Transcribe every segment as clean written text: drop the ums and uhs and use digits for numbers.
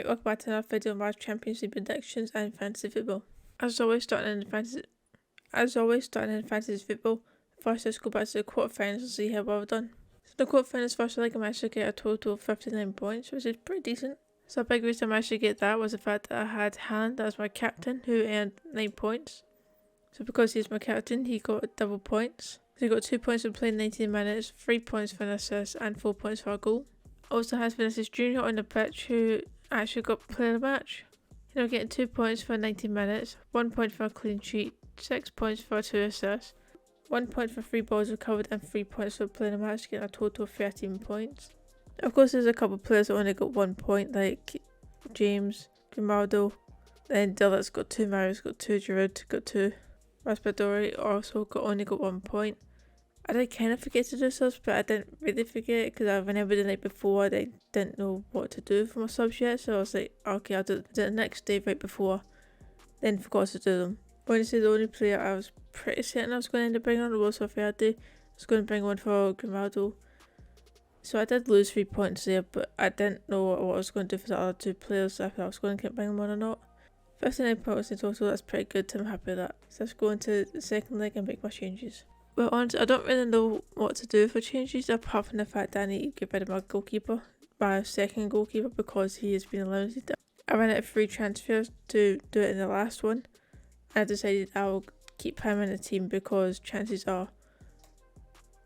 welcome back to another video of my Champions League predictions and fantasy football. As always, starting in fantasy football, first let's go back to the quarterfinals and see how well we've done. So the quarterfinals first leg, I managed to get a total of 59 points, which is pretty decent. So a big reason I managed to get that was the fact that I had Haaland as my captain, who earned 9 points. So because he's my captain, he got double points. So he got 2 points for playing 19 minutes, 3 points for an assist, and 4 points for a goal. Also has Vinicius Jr. on the pitch, who actually got player of the match. Getting 2 points for 90 minutes, 1 point for a clean sheet, 6 points for 2 assists, 1 point for 3 balls recovered, and 3 points for player of the match, getting a total of 13 points. Of course, there's a couple of players that only got 1 point, like James, Grimaldo, then Dillard's got 2, Mario's got 2, Giroud got 2, Raspadori also only got 1 point. I did kind of forget to do subs, but I didn't really forget because I remembered the night before I didn't know what to do for my subs yet, so I was like, okay, I'll do it the next day right before, then forgot to do them. Honestly, the only player I was pretty certain I was going to end up bringing on was Valverde. I was going to bring one for Grimaldo, so I did lose 3 points there, but I didn't know what I was going to do for the other 2 players, if I was going to keep bringing one or not. 59 points in total, that's pretty good, so I'm happy with that. So let's go into the second leg and make my changes. Well, honestly, I don't really know what to do for changes apart from the fact that I need to get rid of my goalkeeper, my second goalkeeper, because he has been eliminated. I ran out of free transfers to do it in the last one. I decided I'll keep him in the team because chances are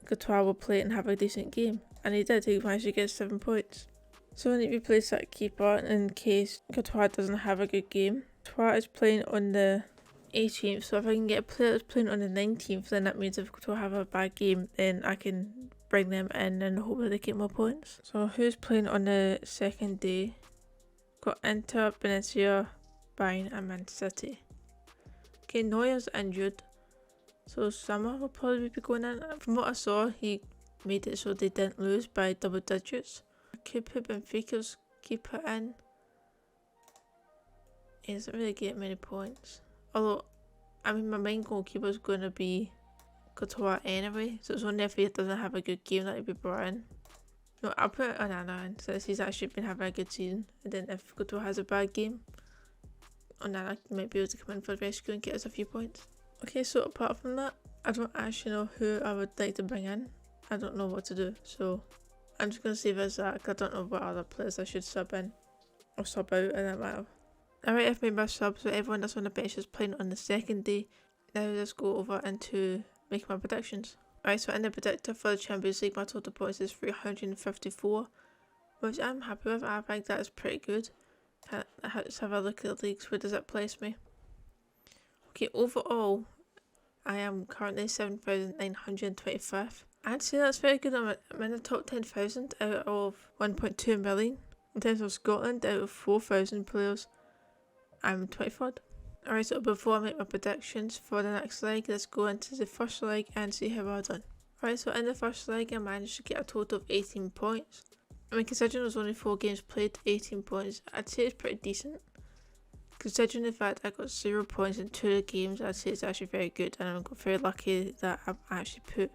Courtois will play and have a decent game. And he did, he managed to get 7 points. So I need to replace that keeper in case Courtois doesn't have a good game. Courtois is playing on the 18th, so if I can get a player that's playing on the 19th, then that means if Courtois have a bad game, then I can bring them in and hope that they get more points. So who's playing on the second day? Got Inter, Benfica, Bayern and Man City. Okay, Neuer's injured, so Sommer will probably be going in. From what I saw, he made it so they didn't lose by double digits. I could put Benfica's keeper in. He doesn't really get many points. Although, I mean, my main goalkeeper is going to be Courtois anyway, so it's only if he doesn't have a good game that he'll be brought in. No, I'll put Onana in since he's actually been having a good season, and then if Courtois has a bad game, Onana might be able to come in for the rescue and get us a few points. Okay, so apart from that, I don't actually know who I would like to bring in. I don't know what to do, so I'm just going to save it as that because I don't know what other players I should sub in or sub out in that matter. Alright, I've made my subs, so everyone that's on the bench is playing on the second day. Now let's go over into making my predictions. Alright, so in the predictor for the Champions League, my total points is 354, which I'm happy with. I think that is pretty good. Let's have a look at the leagues. Where does that place me? Okay, overall, I am currently 7,925. I'd say that's very good. I'm in the top 10,000 out of 1.2 million. In terms of Scotland, out of 4,000 players, I'm 23rd. Alright, so before I make my predictions for the next leg, let's go into the first leg and see how I've done. Alright, so in the first leg, I managed to get a total of 18 points. I mean, considering there's only 4 games played, 18 points, I'd say it's pretty decent. Considering the fact I got 0 points in 2 of the games, I'd say it's actually very good, and I'm very lucky that I actually put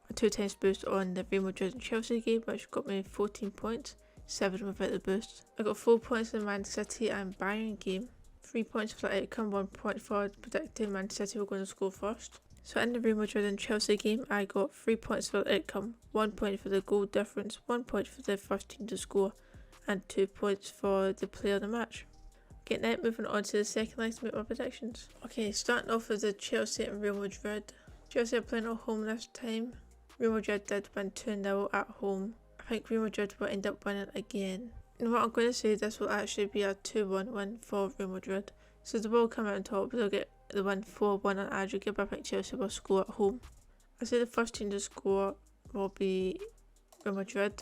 a 2 times boost on the Real Madrid and Chelsea game, which got me 14 points. 7 without the boost. I got 4 points in the Man City and Bayern game, 3 points for the outcome, 1 point for predicting Man City were going to score first. So in the Real Madrid and Chelsea game, I got 3 points for the outcome, 1 point for the goal difference, 1 point for the first team to score, and 2 points for the player of the match. Okay, now moving on to the second leg to make my predictions. Okay, starting off with the Chelsea and Real Madrid. Chelsea are playing at home this time. Real Madrid did win 2-0 at home. I think Real Madrid will end up winning again. And what I'm going to say, this will actually be a 2-1 win for Real Madrid. So the ball come out on top, they'll get the win 4-1 on aggregate, but I think Chelsea will score at home. I say the first team to score will be Real Madrid,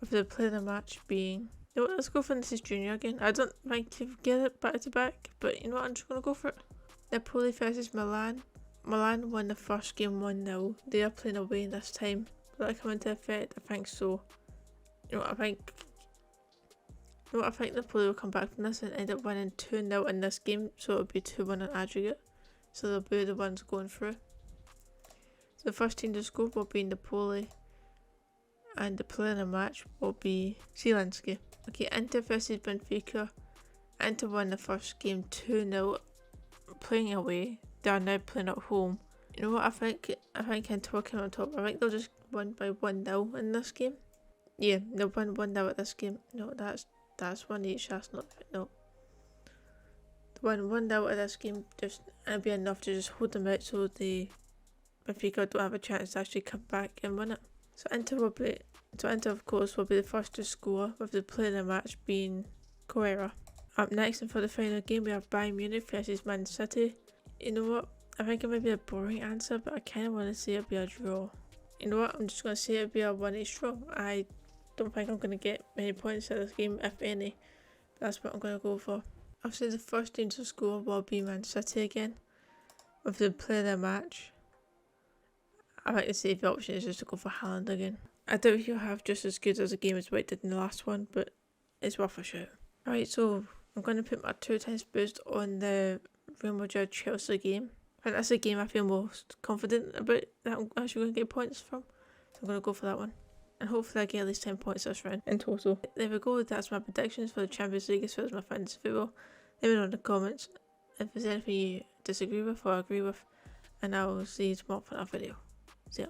with the player of the match being... You know what, let's go for Vinicius Jr. again. I don't think you get it back to back, but you know what, I'm just going to go for it. Napoli versus Milan. Milan won the first game 1-0. They are playing away this time. Will that come into effect? I think so. You know what, I think Napoli will come back from this and end up winning 2-0 in this game, so it'll be 2-1 on aggregate. So they'll be the ones going through. So the first team to score will be Napoli, and the player in the match will be Zielinski. Okay, Inter versus Benfica. Inter won the first game 2-0, playing away. They are now playing at home. You know what, I think Inter will come on top. I think they'll just win by 1-0 in this game. Yeah, they'll win 1-0 at this game. No, that's 1 each, that's not right. No. They'll win 1-0 at this game, just and it'll be enough to just hold them out so the Benfica don't have a chance to actually come back and win it. So Inter of course will be the first to score, with the player of the match being Correa. Up next, and for the final game, we have Bayern Munich versus Man City. You know what? I think it might be a boring answer, but I kind of want to say it'll be a draw. You know what? I'm just going to say it'll be a 1-each draw. I don't think I'm going to get many points out of this game, if any. That's what I'm going to go for. Obviously, the first team to score will be Man City again, with the player of the match. I think the safe option is just to go for Haaland again. I doubt he'll have just as good as a game as White did in the last one, but it's worth a shout. Alright, so I'm going to put my 2x boost on the Real Madrid Chelsea game. And that's a game I feel most confident about that I'm actually going to get points from. So I'm going to go for that one. And hopefully I get at least 10 points this round in total. There we go, that's my predictions for the Champions League as well as my fantasy football. Let me know in the comments if there's anything you disagree with or agree with. And I will see you tomorrow for another video. See ya.